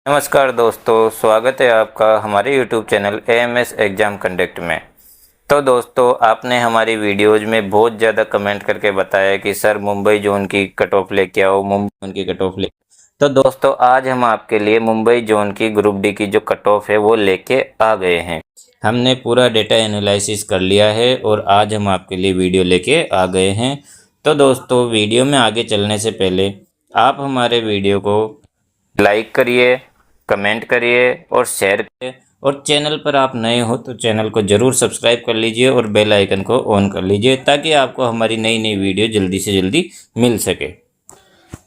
नमस्कार दोस्तों, स्वागत है आपका हमारे YouTube channel AMS exam conduct में। तो दोस्तों, आपने हमारी वीडियोज़ में बहुत ज़्यादा कमेंट करके बताया कि सर मुंबई जोन की कट ऑफ लेके आओ, मुंबई जोन की कट ऑफ ले। तो दोस्तों, आज हम आपके लिए मुंबई जोन की ग्रुप डी की जो कट ऑफ है वो लेके आ गए हैं। हमने पूरा डेटा एनालिसिस कर लिया है और आज हम आपके लिए वीडियो लेके आ गए हैं। तो दोस्तों, वीडियो में आगे चलने से पहले आप हमारे वीडियो को लाइक करिए, कमेंट करिए और शेयर करिए, और चैनल पर आप नए हो तो चैनल को ज़रूर सब्सक्राइब कर लीजिए और बेल आइकन को ऑन कर लीजिए ताकि आपको हमारी नई नई वीडियो जल्दी से जल्दी मिल सके।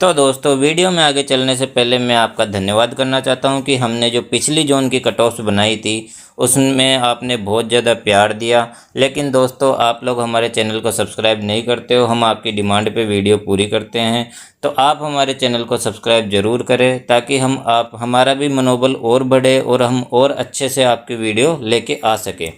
तो दोस्तों, वीडियो में आगे चलने से पहले मैं आपका धन्यवाद करना चाहता हूं कि हमने जो पिछली जोन की कट ऑफ्स बनाई थी उसमें आपने बहुत ज़्यादा प्यार दिया, लेकिन दोस्तों आप लोग हमारे चैनल को सब्सक्राइब नहीं करते हो। हम आपकी डिमांड पे वीडियो पूरी करते हैं, तो आप हमारे चैनल को सब्सक्राइब ज़रूर करें ताकि हमारा भी मनोबल और बढ़े और हम और अच्छे से आपकी वीडियो लेके आ सकें।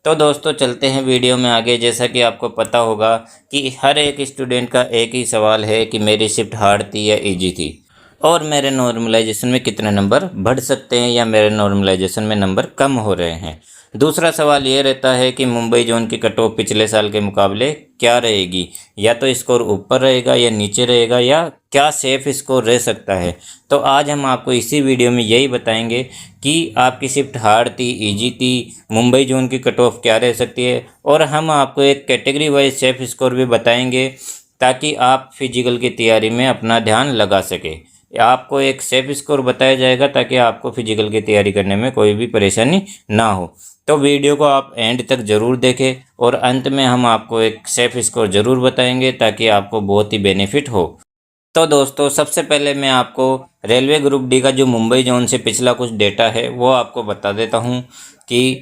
तो दोस्तों, चलते हैं वीडियो में आगे। जैसा कि आपको पता होगा कि हर एक स्टूडेंट का एक ही सवाल है कि मेरी शिफ्ट हार्ड थी या इजी थी, और मेरे नॉर्मलाइजेशन में कितने नंबर बढ़ सकते हैं या मेरे नॉर्मलाइजेशन में नंबर कम हो रहे हैं। दूसरा सवाल ये रहता है कि मुंबई जोन की कट ऑफ पिछले साल के मुकाबले क्या रहेगी, या तो स्कोर ऊपर रहेगा या नीचे रहेगा, या क्या सेफ स्कोर रह सकता है। तो आज हम आपको इसी वीडियो में यही बताएंगे कि आपकी शिफ्ट हार्ड थी, इजी थी, मुंबई जोन की कट ऑफ क्या रह सकती है, और हम आपको एक कैटेगरी वाइज सेफ स्कोर भी बताएंगे ताकि आप फिजिकल की तैयारी में अपना ध्यान लगा सके। आपको एक सेफ स्कोर बताया जाएगा ताकि आपको फिजिकल की तैयारी करने में कोई भी परेशानी ना हो। तो वीडियो को आप एंड तक ज़रूर देखें और अंत में हम आपको एक सेफ स्कोर ज़रूर बताएंगे ताकि आपको बहुत ही बेनिफिट हो। तो दोस्तों, सबसे पहले मैं आपको रेलवे ग्रुप डी का जो मुंबई जोन से पिछला कुछ डेटा है वो आपको बता देता हूँ कि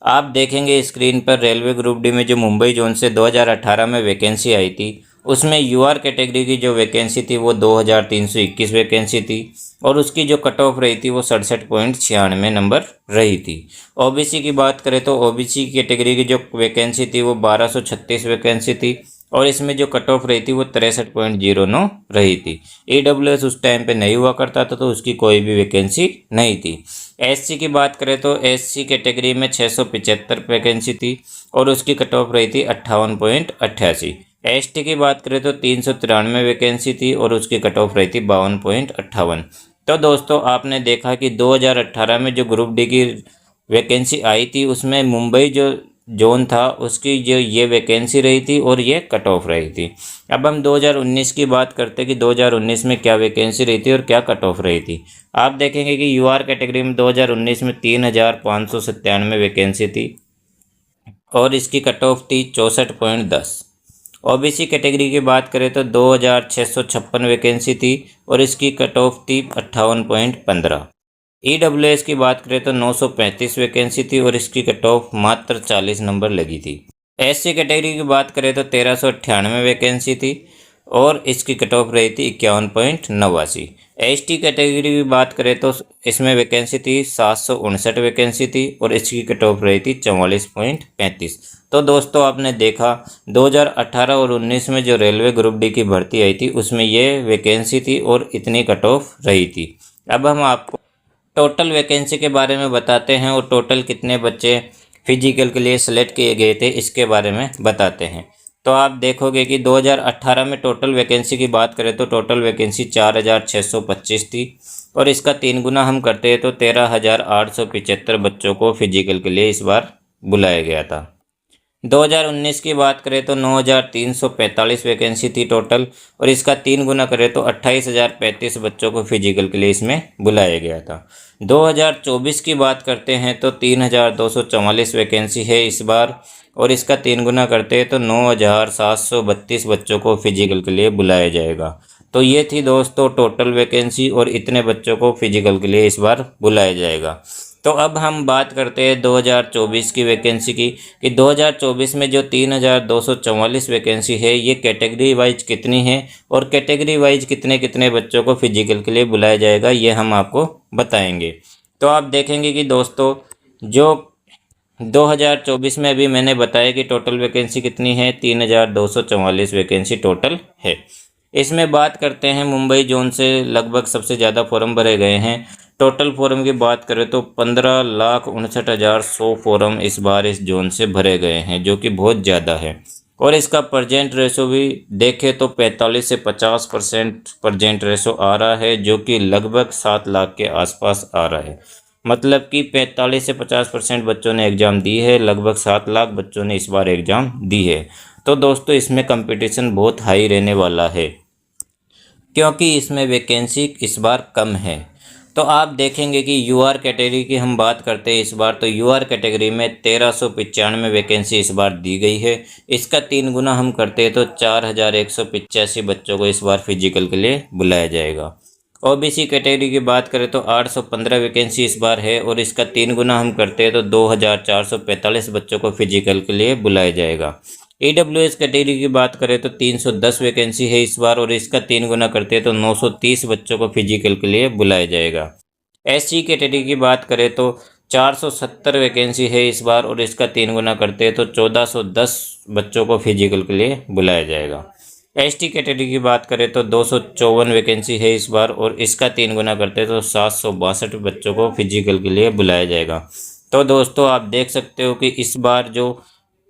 आप देखेंगे स्क्रीन पर रेलवे ग्रुप डी में जो मुंबई जोन से 2018 में वैकेंसी आई थी उसमें यूआर कैटेगरी की जो वैकेंसी थी वो 2321 वैकेंसी थी, और उसकी जो कट ऑफ रही थी वो 67.96 नंबर रही थी। ओबीसी की बात करें तो ओबीसी कैटेगरी की जो वैकेंसी थी वो 1236 वैकेंसी थी, और इसमें जो कट ऑफ रही थी वो 63.09 रही थी। ईडब्ल्यूएस उस टाइम पे नहीं हुआ करता था तो उसकी कोई भी वैकेंसी नहीं थी। एससी की बात करें तो एससी कैटेगरी में 675 वैकेंसी थी और उसकी कट ऑफ रही थी 58.88। एसटी की बात करें तो 393 वैकेंसी थी और उसकी कट ऑफ रही थी 52.58। तो दोस्तों, आपने देखा कि 2018 में जो ग्रुप डी की वैकेंसी आई थी उसमें मुंबई जो जोन था उसकी जो ये वैकेंसी रही थी और ये कट ऑफ रही थी। अब हम 2019 की बात करते हैं कि 2019 में क्या वैकेंसी रही थी और क्या कट ऑफ रही थी। आप देखेंगे कि यूआर कैटेगरी में 2019 में 3597 वैकेंसी थी और इसकी कट ऑफ थी 64.10। ओबीसी कैटेगरी की बात करें तो 2656 वैकेंसी थी और इसकी कट ऑफ थी 58.15। ईडब्ल्यूएस की बात करें तो 935 वैकेंसी थी और इसकी कट ऑफ मात्र 40 नंबर लगी थी। एससी कैटेगरी की बात करें तो 1398 वैकेंसी थी और इसकी कट ऑफ रही थी 51.89। एसटी कैटेगरी की बात करें तो इसमें वैकेंसी थी 759 वैकेंसी थी और इसकी कट ऑफ रही थी 44.35। तो दोस्तों, आपने देखा 2018 और 19 में जो रेलवे ग्रुप डी की भर्ती आई थी उसमें ये वैकेंसी थी और इतनी कट ऑफ रही थी। अब हम आपको टोटल वैकेंसी के बारे में बताते हैं और टोटल कितने बच्चे फिजिकल के लिए सेलेक्ट किए गए थे इसके बारे में बताते हैं। तो आप देखोगे कि 2018 में टोटल वैकेंसी की बात करें तो टोटल वैकेंसी 4625 थी और इसका 3 गुना हम करते हैं तो 13875 बच्चों को फिजिकल के लिए इस बार बुलाया गया था। 2019 की बात करें तो 9345 वैकेंसी थी टोटल और इसका 3 गुना करें तो 28035 बच्चों को फिजिकल के लिए इसमें बुलाया गया था। 2024 की बात करते हैं तो 3244 वैकेंसी है इस बार और इसका 3 गुना करते हैं तो 9732 बच्चों को फिजिकल के लिए बुलाया जाएगा। तो ये थी दोस्तों टोटल वैकेंसी और इतने बच्चों को फिजिकल के लिए इस बार बुलाया जाएगा। तो अब हम बात करते हैं 2024 की वैकेंसी की कि 2024 में जो 3244 वैकेंसी है ये कैटेगरी वाइज कितनी है और कैटेगरी वाइज कितने कितने बच्चों को फिजिकल के लिए बुलाया जाएगा ये हम आपको बताएंगे। तो आप देखेंगे कि दोस्तों जो 2024 में अभी मैंने बताया कि टोटल वैकेंसी कितनी है, 3244 वैकेंसी टोटल है। इसमें बात करते हैं मुंबई जोन से लगभग सबसे ज़्यादा फॉर्म भरे गए हैं टोटल फॉर्म की बात करें तो 15,59,100 फॉर्म इस बार इस जोन से भरे गए हैं, जो कि बहुत ज़्यादा है। और इसका परजेंट रेशो भी देखें तो 45 से 50% परजेंट रेशो आ रहा है, जो कि लगभग 7 लाख के आसपास आ रहा है। मतलब कि 45 से 50% बच्चों ने एग्ज़ाम दी है, लगभग 7 लाख बच्चों ने इस बार एग्ज़ाम दी है। तो दोस्तों इसमें कंपटीशन बहुत हाई रहने वाला है, क्योंकि इसमें वैकेंसी इस बार कम है। तो आप देखेंगे कि यूआर कैटेगरी की हम बात करते हैं इस बार, तो यूआर कैटेगरी में 1395 वैकेंसी इस बार दी गई है। इसका 3 गुना हम करते हैं तो 4185 बच्चों को इस बार फिजिकल के लिए बुलाया जाएगा। ओबीसी कैटेगरी की बात करें तो 815 वैकेंसी इस बार है, और इसका 3 गुना हम करते हैं तो 2445 बच्चों को फिजिकल के लिए बुलाया जाएगा। ईडब्ल्यूएस कैटेगरी की बात करें तो 310 वैकेंसी है इस बार, और इसका 3 गुना करते हैं तो 930 बच्चों को फिजिकल के लिए बुलाया जाएगा। एससी कैटेगरी की बात करें तो 470 वैकेंसी है इस बार, और इसका 3 गुना करते हैं तो 1410 बच्चों को फिजिकल के लिए बुलाया जाएगा। एसटी कैटेगरी की बात करें तो 254 वैकेंसी है इस बार, और इसका 3 गुना करते हैं तो 762 बच्चों को फिजिकल के लिए बुलाया जाएगा। तो दोस्तों आप देख सकते हो कि इस बार जो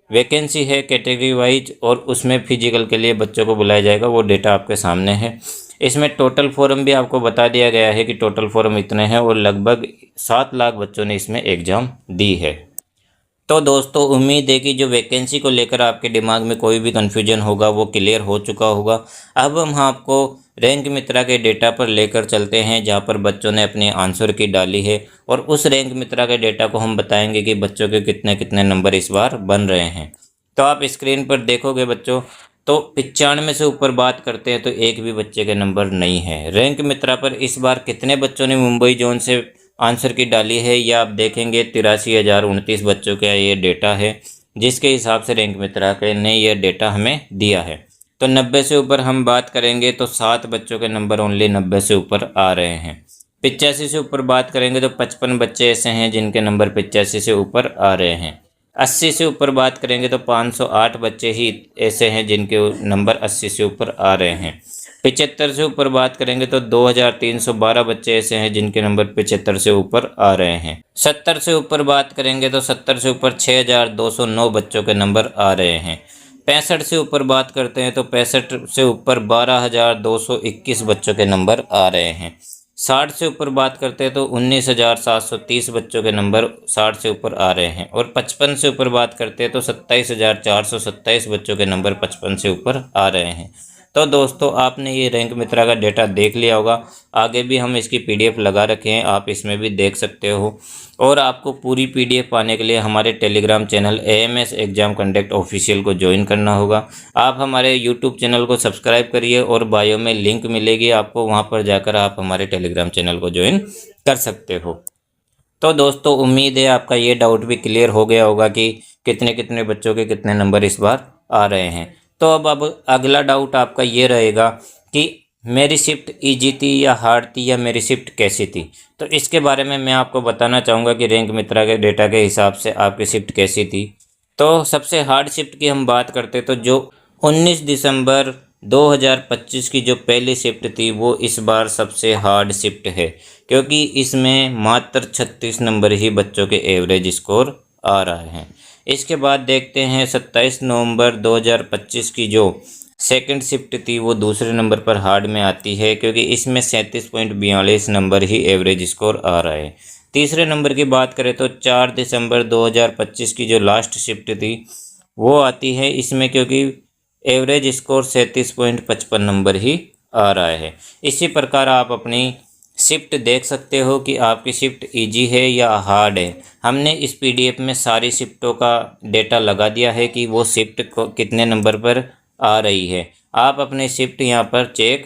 वैकेंसी है कैटेगरी वाइज और उसमें फिजिकल के लिए बच्चों को बुलाया जाएगा, वो डेटा आपके सामने है। इसमें टोटल फॉर्म भी आपको बता दिया गया है कि टोटल फॉर्म इतने हैं, और लगभग 7 लाख बच्चों ने इसमें एग्ज़ाम दी है। तो दोस्तों उम्मीद है कि जो वैकेंसी को लेकर आपके दिमाग में कोई भी कन्फ्यूजन होगा वो क्लियर हो चुका होगा। अब हम आपको रैंक मित्रा के डेटा पर लेकर चलते हैं, जहां पर बच्चों ने अपने आंसर की डाली है, और उस रैंक मित्रा के डेटा को हम बताएंगे कि बच्चों के कितने कितने नंबर इस बार बन रहे हैं। तो आप स्क्रीन पर देखोगे बच्चों, तो 95 से ऊपर बात करते हैं तो एक भी बच्चे के नंबर नहीं है। रैंक मित्रा पर इस बार कितने बच्चों ने मुंबई जोन से आंसर की डाली है, या आप देखेंगे 83,029 बच्चों का ये डेटा है, जिसके हिसाब से रैंक मित्रा ने ये डेटा हमें दिया है। तो 90 से ऊपर हम बात करेंगे तो 7 बच्चों के नंबर ओनली 90 से ऊपर आ रहे हैं। 85 से ऊपर बात करेंगे तो 55 बच्चे ऐसे हैं जिनके नंबर 85 से ऊपर आ रहे हैं। 80 से ऊपर बात करेंगे तो 508 बच्चे ही ऐसे हैं जिनके नंबर 80 से ऊपर आ रहे हैं। 75 से ऊपर बात करेंगे तो 2312 बच्चे ऐसे हैं जिनके नंबर 75 से ऊपर आ रहे हैं। 70 से ऊपर बात करेंगे तो 70 से ऊपर 6209 बच्चों के नंबर आ रहे हैं। 65 से ऊपर बात करते हैं तो 65 से ऊपर 12,221 बच्चों के नंबर आ रहे हैं। 60 से ऊपर बात करते हैं तो 19,730 बच्चों के नंबर 60 से ऊपर आ रहे हैं, और 55 से ऊपर बात करते हैं तो 27,427 बच्चों के नंबर 55 से ऊपर आ रहे हैं। तो दोस्तों आपने ये रैंक मित्रा का डेटा देख लिया होगा, आगे भी हम इसकी पीडीएफ लगा रखे हैं, आप इसमें भी देख सकते हो। और आपको पूरी पीडीएफ पाने के लिए हमारे Telegram channel AMS exam conduct official को ज्वाइन करना होगा। आप हमारे यूट्यूब चैनल को सब्सक्राइब करिए, और बायो में लिंक मिलेगी आपको, वहाँ पर जाकर आप हमारे टेलीग्राम चैनल को ज्वाइन कर सकते हो। तो दोस्तों उम्मीद है आपका ये डाउट भी क्लियर हो गया होगा कि कितने कितने बच्चों के कितने नंबर इस बार आ रहे हैं। तो अब अगला डाउट आपका ये रहेगा कि मेरी शिफ्ट ईजी थी या हार्ड थी, या मेरी शिफ्ट कैसी थी। तो इसके बारे में मैं आपको बताना चाहूँगा कि रैंक मित्रा के डेटा के हिसाब से आपकी शिफ्ट कैसी थी। तो सबसे हार्ड शिफ्ट की हम बात करते तो जो 19 दिसंबर 2025 की जो पहली शिफ्ट थी वो इस बार सबसे हार्ड शिफ्ट है, क्योंकि इसमें मात्र 36 नंबर ही बच्चों के एवरेज स्कोर आ रहे हैं। इसके बाद देखते हैं 27 नवंबर 2025 की जो सेकंड शिफ्ट थी वो दूसरे नंबर पर हार्ड में आती है, क्योंकि इसमें 37.42 नंबर ही एवरेज स्कोर आ रहा है। तीसरे नंबर की बात करें तो 4 दिसंबर 2025 की जो लास्ट शिफ्ट थी वो आती है इसमें, क्योंकि एवरेज स्कोर 37.55 नंबर ही आ रहा है। इसी प्रकार आप अपनी शिफ्ट देख सकते हो कि आपकी शिफ्ट इजी है या हार्ड है। हमने इस पीडीएफ में सारी शिफ्टों का डेटा लगा दिया है कि वो शिफ्ट को कितने नंबर पर आ रही है। आप अपने शिफ्ट यहाँ पर चेक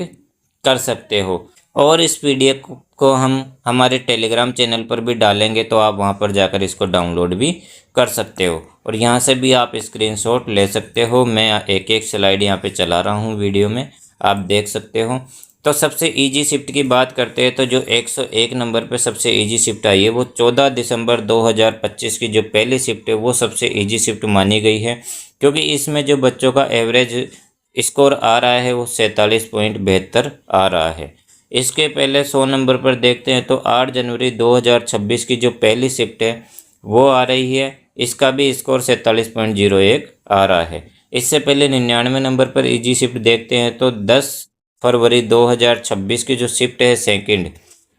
कर सकते हो, और इस पीडीएफ को हम हमारे टेलीग्राम चैनल पर भी डालेंगे, तो आप वहाँ पर जाकर इसको डाउनलोड भी कर सकते हो, और यहाँ से भी आप स्क्रीनशॉट ले सकते हो। मैं एक एक स्लाइड यहाँ पे चला रहा हूँ वीडियो में, आप देख सकते हो। तो सबसे इजी शिफ्ट की बात करते हैं तो जो 101 नंबर पे सबसे इजी शिफ्ट आई है वो 14 दिसंबर 2025 की जो पहली शिफ्ट है वो सबसे इजी शिफ्ट मानी गई है, क्योंकि इसमें जो बच्चों का एवरेज स्कोर आ रहा है वो 47.72 आ रहा है। इसके पहले 100 नंबर पर देखते हैं तो 8 जनवरी 2026 की जो पहली शिफ्ट है वो आ रही है। इसका भी स्कोर 47.01 आ रहा है। इससे पहले 99 नंबर पर ईजी शिफ्ट देखते हैं तो 10 फरवरी 2026 की जो शिफ्ट है सेकंड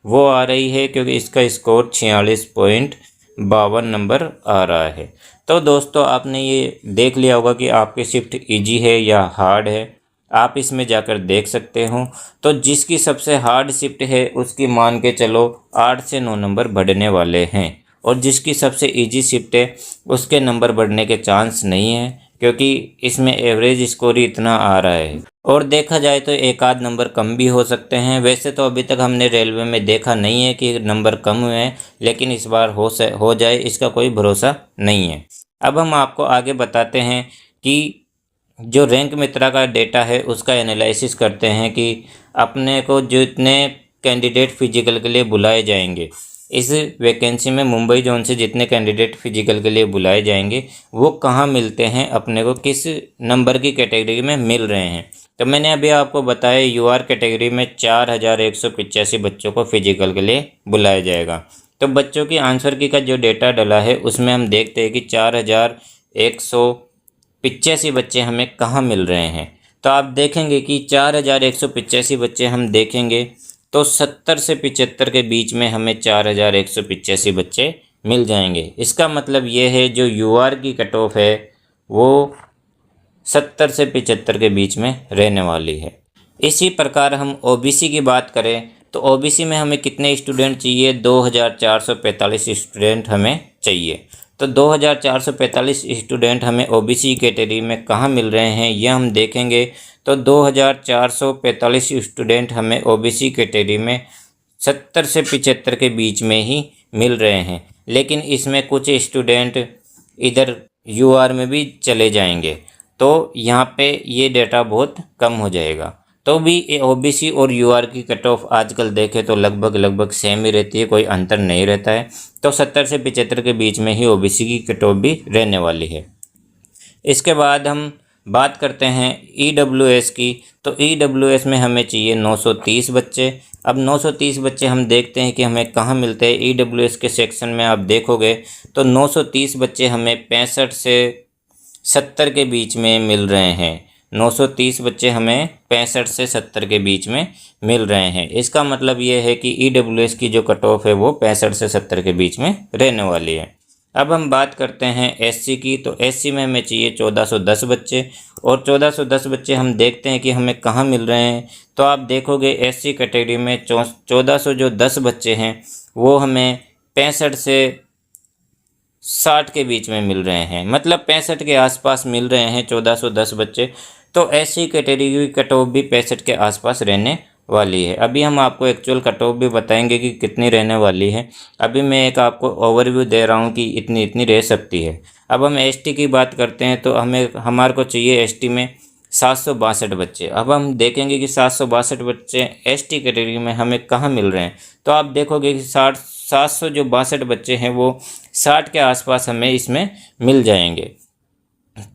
वो आ रही है, क्योंकि इसका स्कोर 46.52 नंबर आ रहा है। तो दोस्तों आपने ये देख लिया होगा कि आपकी शिफ्ट इजी है या हार्ड है, आप इसमें जाकर देख सकते हो। तो जिसकी सबसे हार्ड शिफ्ट है उसकी मान के चलो 8 से 9 नंबर बढ़ने वाले हैं, और जिसकी सबसे इजी शिफ्ट है उसके नंबर बढ़ने के चांस नहीं है, क्योंकि इसमें एवरेज स्कोर ही इतना आ रहा है। और देखा जाए तो एक आध नंबर कम भी हो सकते हैं। वैसे तो अभी तक हमने रेलवे में देखा नहीं है कि नंबर कम हुए हैं, लेकिन इस बार हो जाए इसका कोई भरोसा नहीं है। अब हम आपको आगे बताते हैं कि जो रैंक मित्रा का डेटा है उसका एनालिसिस करते हैं कि अपने को जितने कैंडिडेट फिजिकल के लिए बुलाए जाएंगे, इस वैकेंसी में मुंबई जोन से जितने कैंडिडेट फिजिकल के लिए बुलाए जाएंगे वो कहाँ मिलते हैं, अपने को किस नंबर की कैटेगरी में मिल रहे हैं। तो मैंने अभी आपको बताया यूआर कैटेगरी में 4185 बच्चों को फिजिकल के लिए बुलाया जाएगा। तो बच्चों की आंसर की का जो डेटा डला है उसमें हम देखते हैं कि 4185 बच्चे हमें कहाँ मिल रहे हैं। तो आप देखेंगे कि 4185 बच्चे हम देखेंगे तो 70 से 75 के बीच में हमें 4185 बच्चे मिल जाएंगे। इसका मतलब ये है जो यूआर की कट ऑफ है वो 70 से 75 के बीच में रहने वाली है। इसी प्रकार हम ओबीसी की बात करें तो ओबीसी में हमें कितने स्टूडेंट चाहिए, 2445 स्टूडेंट हमें चाहिए। तो 2445 स्टूडेंट हमें ओबीसी कैटेगरी में कहाँ मिल रहे हैं यह हम देखेंगे। तो 2445 स्टूडेंट हमें ओबीसी कैटेगरी में 70 से 75 के बीच में ही मिल रहे हैं, लेकिन इसमें कुछ स्टूडेंट इधर यूआर में भी चले जाएंगे, तो यहाँ पे ये डेटा बहुत कम हो जाएगा। तो भी ओबीसी और यूआर की कट ऑफ आजकल देखें तो लगभग सेम ही रहती है, कोई अंतर नहीं रहता है। तो 70 से 75 के बीच में ही ओबीसी की कट ऑफ भी रहने वाली है। इसके बाद हम बात करते हैं ईडब्ल्यूएस की। तो ईडब्ल्यूएस में हमें चाहिए 930 बच्चे। अब 930 बच्चे हम देखते हैं कि हमें कहाँ मिलते हैं। ईडब्ल्यूएस के सेक्शन में आप देखोगे तो 930 बच्चे हमें 65 से 70 के बीच में मिल रहे हैं। 930 बच्चे हमें 65 से 70 के बीच में मिल रहे हैं। इसका मतलब ये है कि ईडब्ल्यूएस की जो कट ऑफ है वो 65 से 70 के बीच में रहने वाली है। अब हम बात करते हैं एससी की। तो एससी में हमें चाहिए 1410 बच्चे, और 1410 बच्चे हम देखते हैं कि हमें कहाँ मिल रहे हैं। तो आप देखोगे एससी कैटेगरी में 1410 बच्चे हैं वो हमें 65 से 60 के बीच में मिल रहे हैं, मतलब 65 के आसपास मिल रहे हैं 1410 बच्चे। तो एससी कैटेगरी की कट ऑफ भी 65 के आसपास रहने वाली है। अभी हम आपको एक्चुअल कट ऑफ भी बताएंगे कि कितनी रहने वाली है। अभी मैं एक आपको ओवरव्यू दे रहा हूँ कि इतनी इतनी रह सकती है। अब हम एसटी की बात करते हैं तो हमारे को चाहिए एसटी में 762 बच्चे। अब हम देखेंगे कि 762 बच्चे एसटी कैटेगरी में हमें कहाँ मिल रहे हैं। तो आप देखोगे कि 762 बच्चे हैं वो 60 के आसपास हमें इसमें मिल जाएंगे।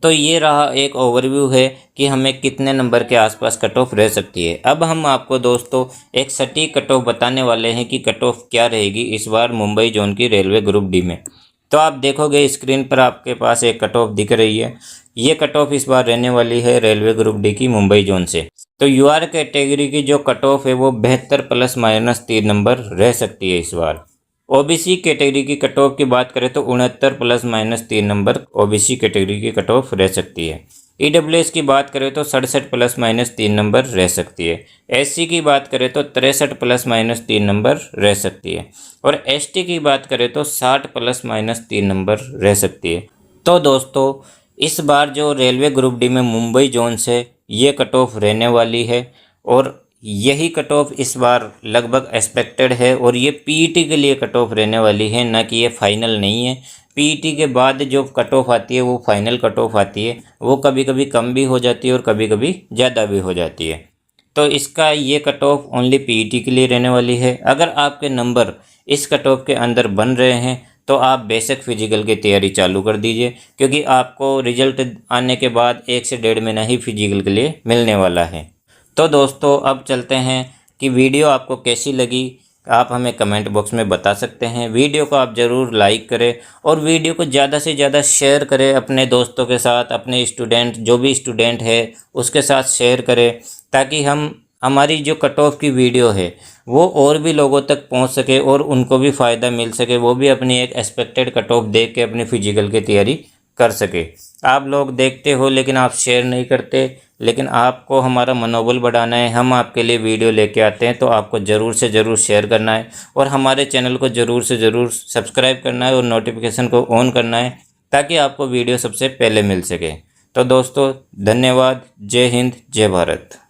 तो ये रहा एक ओवरव्यू है कि हमें कितने नंबर के आसपास कट ऑफ रह सकती है। अब हम आपको दोस्तों एक सटीक कट ऑफ बताने वाले हैं कि कट ऑफ क्या रहेगी इस बार मुंबई जोन की रेलवे ग्रुप डी में। तो आप देखोगे स्क्रीन पर आपके पास एक कट ऑफ दिख रही है। ये कट ऑफ इस बार रहने वाली है रेलवे ग्रुप डी की मुंबई जोन से। तो यूआर कैटेगरी की जो कट ऑफ है वो 72 ± 3 नंबर रह सकती है इस बार। ओबीसी कैटेगरी की कट ऑफ की बात करें तो 69 ± 3 नंबर ओबीसी कैटेगरी की कट ऑफ रह सकती है। ईडब्ल्यूएस की बात करें तो 67 ± 3 नंबर रह सकती है। एससी की बात करें तो 63 ± 3 नंबर रह सकती है। और एसटी की बात करें तो 60 ± 3 नंबर रह सकती है। तो दोस्तों इस बार जो रेलवे ग्रुप डी में मुंबई जोन से ये कट ऑफ रहने वाली है, और यही कट ऑफ इस बार लगभग एक्सपेक्टेड है। और ये पीईटी के लिए कट ऑफ रहने वाली है, ना कि ये फाइनल नहीं है। पीईटी के बाद जो कट ऑफ आती है वो फाइनल कट ऑफ आती है, वो कभी कभी कम भी हो जाती है और कभी कभी ज़्यादा भी हो जाती है। तो इसका ये कट ऑफ ओनली पीईटी के लिए रहने वाली है। अगर आपके नंबर इस कट ऑफ के अंदर बन रहे हैं तो आप बेसिक फिजिकल की तैयारी चालू कर दीजिए, क्योंकि आपको रिजल्ट आने के बाद 1 से 1.5 महीना ही फिजिकल के लिए मिलने वाला है। तो दोस्तों अब चलते हैं कि वीडियो आपको कैसी लगी आप हमें कमेंट बॉक्स में बता सकते हैं। वीडियो को आप ज़रूर लाइक करें और वीडियो को ज़्यादा से ज़्यादा शेयर करें अपने दोस्तों के साथ, अपने स्टूडेंट जो भी स्टूडेंट है उसके साथ शेयर करें, ताकि हमारी जो कट ऑफ की वीडियो है वो और भी लोगों तक पहुंच सके और उनको भी फ़ायदा मिल सके, वो भी अपनी एक एक्सपेक्टेड कट ऑफ देख के अपनी फिजिकल की तैयारी कर सके। आप लोग देखते हो लेकिन आप शेयर नहीं करते, लेकिन आपको हमारा मनोबल बढ़ाना है, हम आपके लिए वीडियो लेके आते हैं, तो आपको ज़रूर से ज़रूर शेयर करना है और हमारे चैनल को ज़रूर से ज़रूर सब्सक्राइब करना है और नोटिफिकेशन को ऑन करना है, ताकि आपको वीडियो सबसे पहले मिल सके। तो दोस्तों धन्यवाद। जय हिंद, जय भारत।